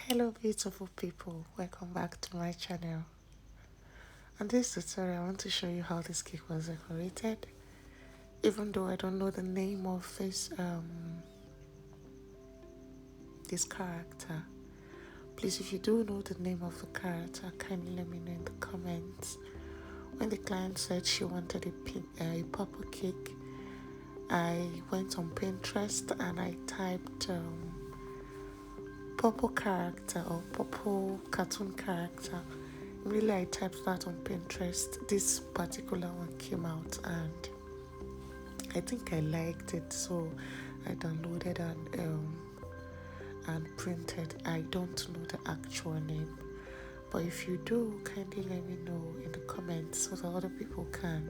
Hello beautiful people, welcome back to my channel. On this tutorial I want to show you how this cake was decorated. Even though I don't know the name of this character, please, if you do know the name of the character, kindly let me know in the comments. When the client said she wanted a purple cake, I went on Pinterest and I typed purple character or purple cartoon character. Really, I typed that on Pinterest. This particular one came out and I think I liked it, so I downloaded and printed. I don't know the actual name, but if you do, kindly let me know in the comments so that other people can,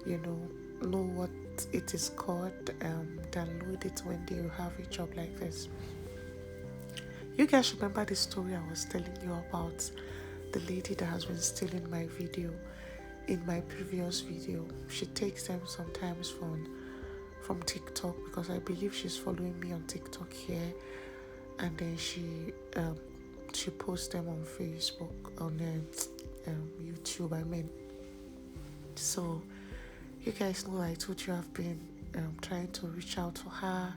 know what it is called. Download it when they have a job like this. You guys remember the story I was telling you about the lady that has been stealing my video in my previous video? She takes them sometimes from TikTok, because I believe she's following me on TikTok here, and then she posts them on Facebook, on YouTube. I mean, so you guys know I told you I've been trying to reach out to her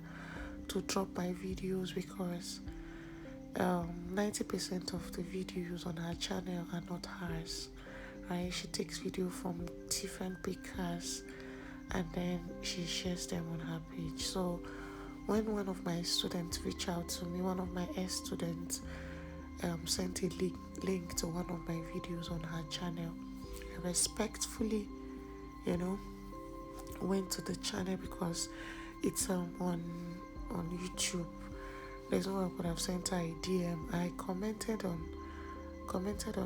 to drop my videos, because 90% of the videos on her channel are not hers, right? She takes video from different pickers and then she shares them on her page. So when one of my students reached out to me, one of my students sent a link to one of my videos on her channel. I respectfully, went to the channel, because it's on YouTube. There's no way I could have sent her a DM. I commented on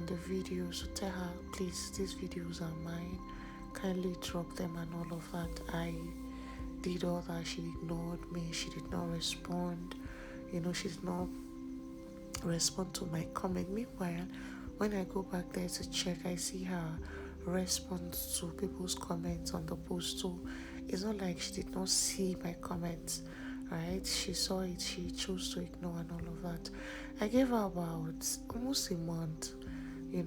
the videos to tell her, please, these videos are mine, kindly drop them and all of that. I did all that. She ignored me. She did not respond. She did not respond to my comment. Meanwhile, when I go back there to check, I see her response to people's comments on the post. So it's not like she did not see my comments, right? She saw it, she chose to ignore and all of that. I gave her about almost a month.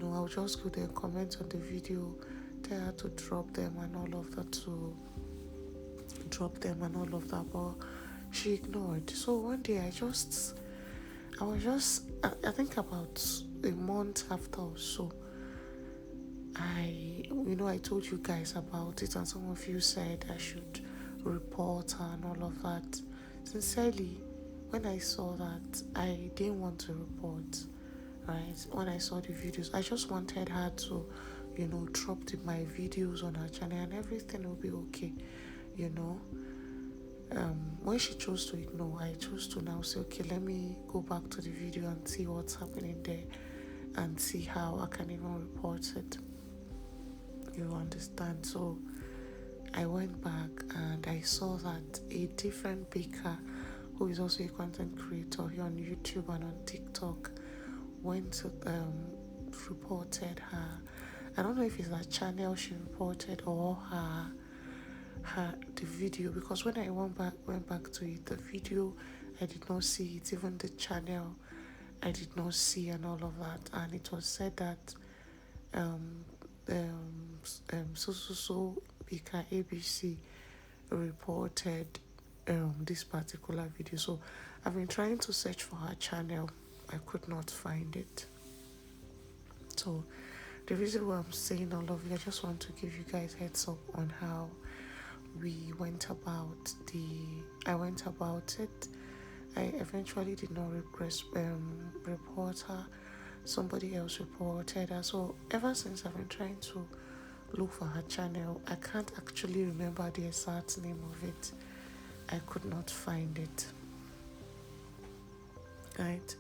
I'll just go there, comment on the video, tell her to drop them and all of that, but she ignored. So one day I think about a month after or so, I told you guys about it, and some of you said I should report her and all of that. Sincerely, when I saw that, I didn't want to report, right? When I saw the videos, I just wanted her to, drop my videos on her channel and everything will be okay, When she chose to ignore, I chose to now say, okay, let me go back to the video and see what's happening there and see how I can even report it. You understand? So I went back and I saw that a different baker, who is also a content creator here on YouTube and on TikTok, went to reported her. I don't know if it's her channel she reported or the video, because when I went back to it, the video I did not see it, even the channel I did not see and all of that, and it was said that so Bika ABC reported this particular video. So I've been trying to search for her channel. I could not find it. So the reason why I'm saying all of you, I just want to give you guys heads up on how I went about it. I eventually did not report her. Somebody else reported her. So ever since, I've been trying to look for her channel. I can't actually remember the exact name of it. I could not find it. Right?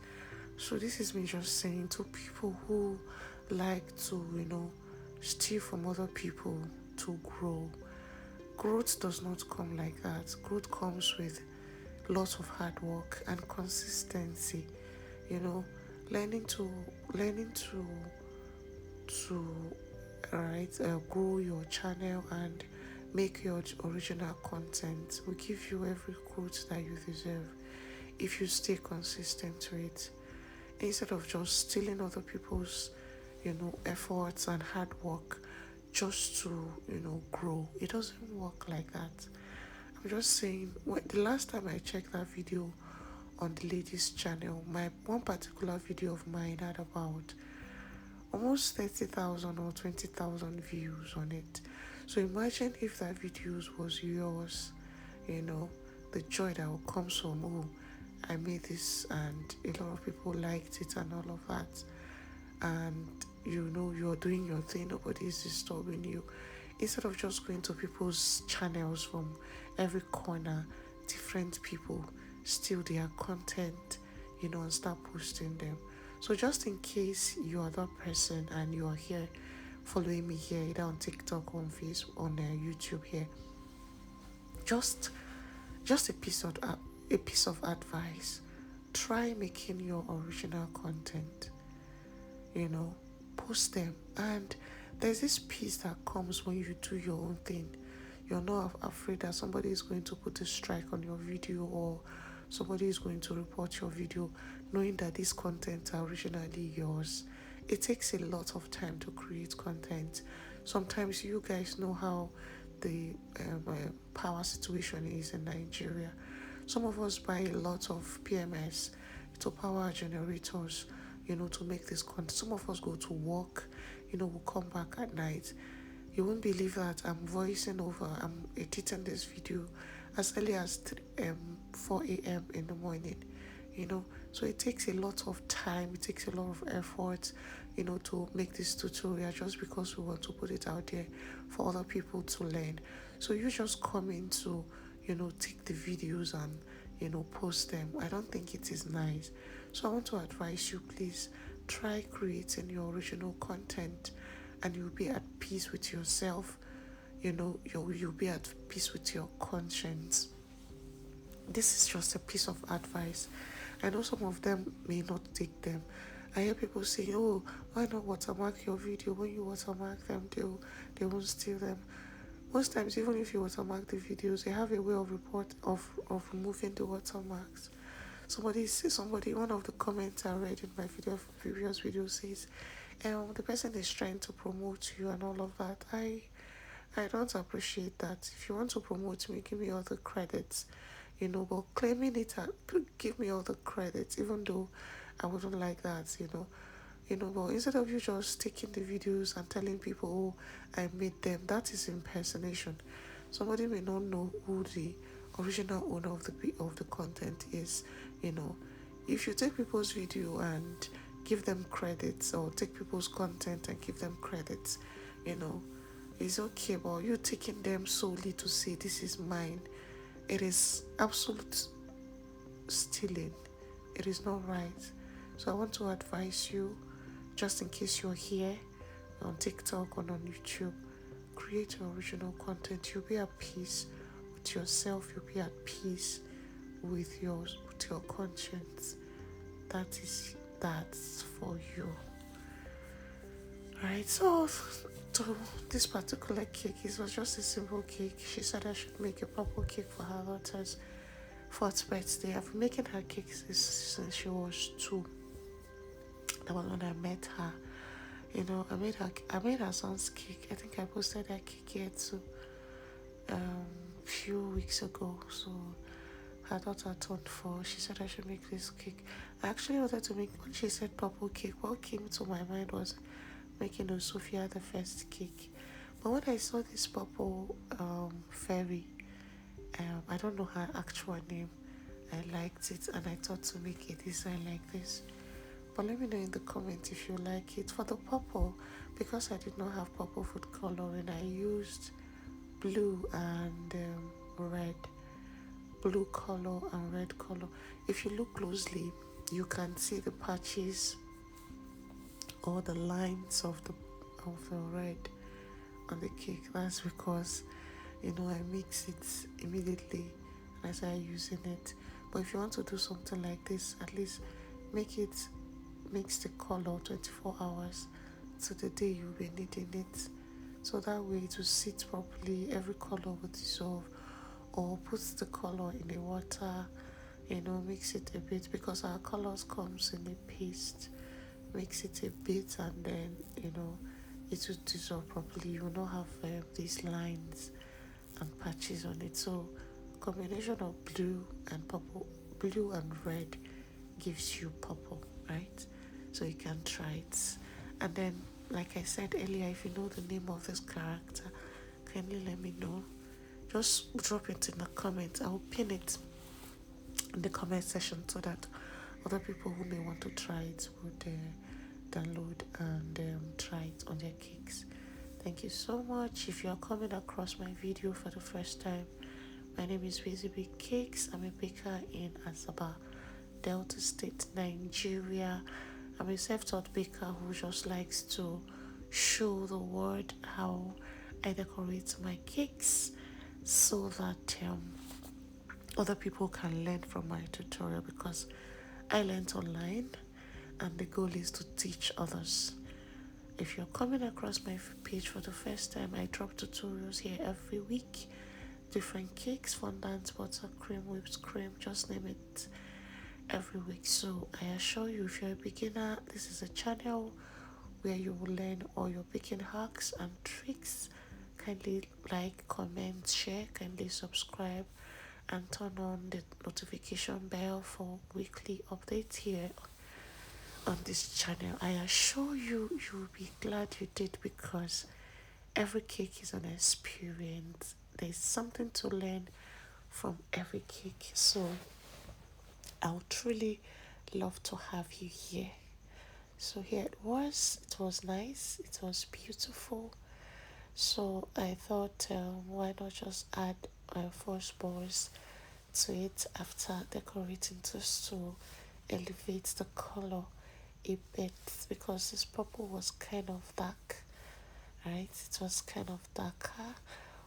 So this is me just saying to people who like to, steal from other people to grow. Growth does not come like that. Growth comes with lots of hard work and consistency. Learning to grow your channel and make your original content will give you every growth that you deserve if you stay consistent to it. instead of just stealing other people's, efforts and hard work just to, grow. It doesn't work like that. I'm just saying, the last time I checked that video on the lady's channel, my one particular video of mine had about almost 30,000 or 20,000 views on it. So imagine if that video was yours, the joy that will come from, oh, I made this and a lot of people liked it and all of that. And you're doing your thing, nobody is disturbing you. Instead of just going to people's channels from every corner, different people steal their content, and start posting them. So just in case you are that person and you are here following me here, either on TikTok, on Facebook, on YouTube here, just a piece of advice: try making your original content. Post them, and there's this peace that comes when you do your own thing. You're not afraid that somebody is going to put a strike on your video, or somebody is going to report your video, knowing that these contents are originally yours. It takes a lot of time to create content. Sometimes you guys know how the power situation is in Nigeria. Some of us buy a lot of PMS to power generators, to make this content. Some of us go to work, we'll come back at night. You won't believe that I'm editing this video as early as 4 a.m. in the morning, So it takes a lot of time, it takes a lot of effort, to make this tutorial, just because we want to put it out there for other people to learn. So you just come in to, take the videos and, post them. I don't think it is nice. So I want to advise you, please try creating your original content, and you'll be at peace with yourself. You'll be at peace with your conscience. This is just a piece of advice. I know some of them may not take them. I hear people say, oh, why not watermark your video? When you watermark them, they won't steal them. Most times, even if you watermark the videos, they have a way of removing the watermarks. One of the comments I read in my previous video says, the person is trying to promote you and all of that. I don't appreciate that. If you want to promote me, give me all the credits, but claiming it, give me all the credits, even though I wouldn't like that, but instead of you just taking the videos and telling people, oh, I made them, that is impersonation. Somebody may not know who the original owner of the content is. If you take people's video and give them credits, or take people's content and give them credits, it's okay. But you taking them solely to say this is mine, it is absolute stealing. It is not right. So I want to advise you, just in case you're here on TikTok or on YouTube, create your original content. You'll be at peace with yourself. You'll be at peace with your conscience. That's for you. Alright, so this particular cake, it was just a simple cake. She said I should make a purple cake for her daughter's 4th birthday. I've been making her cakes since she was 2. That was when I met her. I made her son's cake. I think I posted that cake here too few weeks ago. So her daughter turned 4. She said I should make this cake. I actually wanted to make, when she said purple cake, what came to my mind was making a Sophia the First cake. But when I saw this purple fairy, I don't know her actual name, I liked it, and I thought to make a design like this. But let me know in the comments if you like it. For the purple, because I did not have purple food coloring, I used blue and red. Blue color and red color. If you look closely, you can see the patches or the lines of the red on the cake. That's because I mix it immediately and I started using it. But if you want to do something like this, at least mix the color 24 hours to the day you'll be needing it, so that way it will sit properly, every color will dissolve. Or put the color in the water mix it a bit because our colors comes in a paste. Mix it a bit and then it will dissolve properly. You will not have these lines and patches on it. So combination of blue and purple, blue and red gives you purple, right? So you can try it. And then, like I said earlier, if you know the name of this character, kindly let me know. Just drop it in the comments. I'll pin it in the comment section so that other people who may want to try it would download and try it on their cakes. Thank you so much. If you are coming across my video for the first time, my name is Wizzy Cakes. I'm a baker in Asaba, Delta State, Nigeria. I'm a self-taught baker who just likes to show the world how I decorate my cakes so that other people can learn from my tutorial, because I learned online and the goal is to teach others. If you're coming across my page for the first time, I drop tutorials here every week. Different cakes, fondant, buttercream, whipped cream, just name it, every week. So I assure you, if you're a beginner, this is a channel where you will learn all your baking hacks and tricks. Kindly like, comment, share, kindly subscribe, and turn on the notification bell for weekly updates here on this channel. I assure you, you will be glad you did, because every cake is an experience. There's something to learn from every cake. So I would truly love to have you here. So here it was nice, it was beautiful. So I thought, why not just add first balls to it after decorating, just to elevate the color a bit, because this purple was kind of dark, right? It was kind of darker.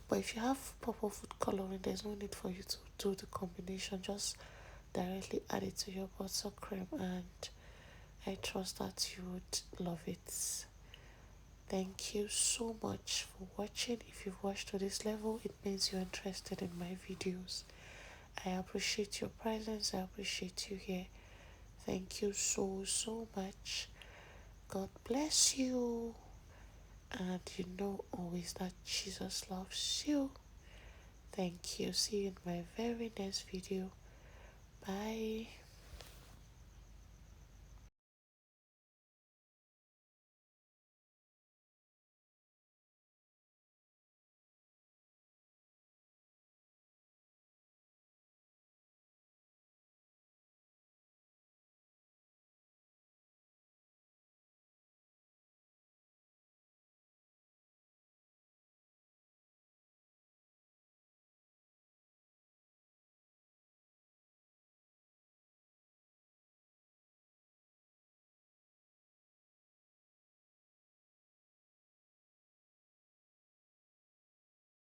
But if you have purple food coloring, there's no need for you to do the combination. Just directly add it to your buttercream, and I trust that you would love it. Thank you so much for watching. If you've watched to this level, it means you're interested in my videos. I appreciate your presence. I appreciate you here. Thank you so much. God bless you. And you know always that Jesus loves you. Thank you. See you in my very next video. Bye.